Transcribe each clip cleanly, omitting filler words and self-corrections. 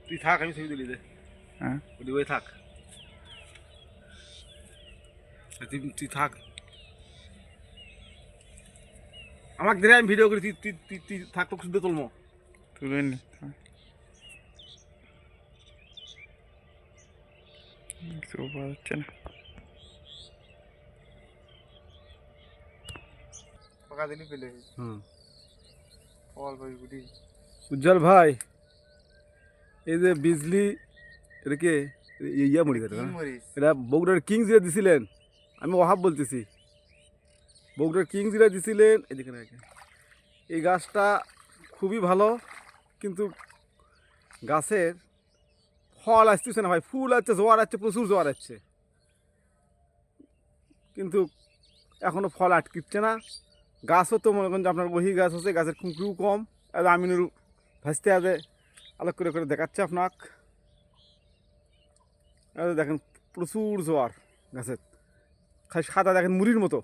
তুই থাক, আমি ছবি তুলি দে। হ্যাঁ ওই থাক, তুই থাক, আমাকে দিলে আমি ভিডিও করি। তুই থাক, তো শুদ্ধ তুলবো। তুলে নি কিছু পাওয়া যাচ্ছে না। ফাঁকা দিলি পেলে অল্প গুটি। উজ্জ্বল ভাই, এই যে বিজলি এটাকে ইয়া মরিচ এটা বগুড়ার কিং জিরা দিছিলেন, আমি ওহাব বলতেছি। বগুড়ার কিং জিরা দিছিলেন, এদিকে রাখেন। এই গাছটা খুবই ভালো, কিন্তু গাছের ফল আসতেছে না ভাই। ফুল আসছে, জোয়ার আসছে, প্রচুর জোয়ার আসছে, কিন্তু এখনও ফল আটকিচ্ছে না। গাছও তো মনে করেন যে আপনার ওই গাছ হচ্ছে, গাছের কুঁকড়িও কম। আর আমিনুর ভাসতে আছে, আলোক করে করে দেখাচ্ছে আপনাক। দেখেন প্রচুর জোয়ার গাছের, খালি সাদা দেখেন মুড়ির মতো,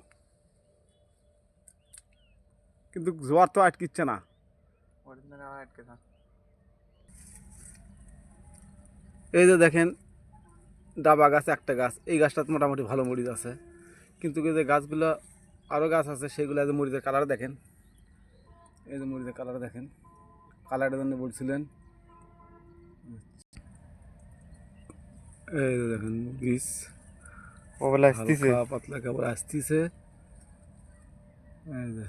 কিন্তু জোয়ার তো আটকিচ্ছে না। এই যে দেখেন ডাবা গাছ, একটা গাছ, এই গাছটা মোটামুটি ভালো মরিচ আছে, কিন্তু এই যে গাছগুলো আরও গাছ আছে, সেগুলো যে মরিচের কালার দেখেন, এই যে মরিচের কালার দেখেন, কালারের জন্য বলছিলেন। এই যে দেখেন মরিচ হালকা পাতলা কেবল আসতেছে। এই যে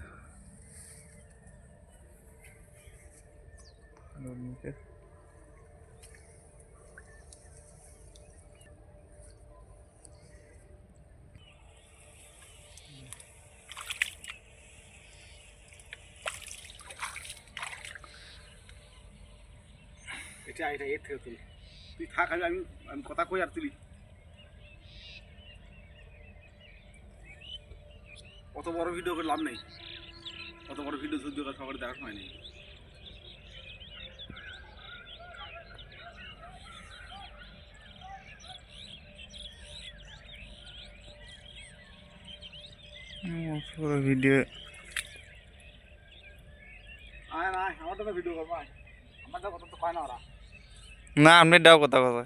এটা এর থেকে তুলি, তুই থাক, আমি আমি কথা কই আর তুলি। অত বড় ভিডিও করে লাভ নেই, অত বড় ভিডিও সহ্য করে সবার দেখার সময় নেই। ভিডিও আয় না, আমারটা তো ভিডিও করবো, আমারটা কথা তো পায় না ওরা। না আপনি দাও কথা কথা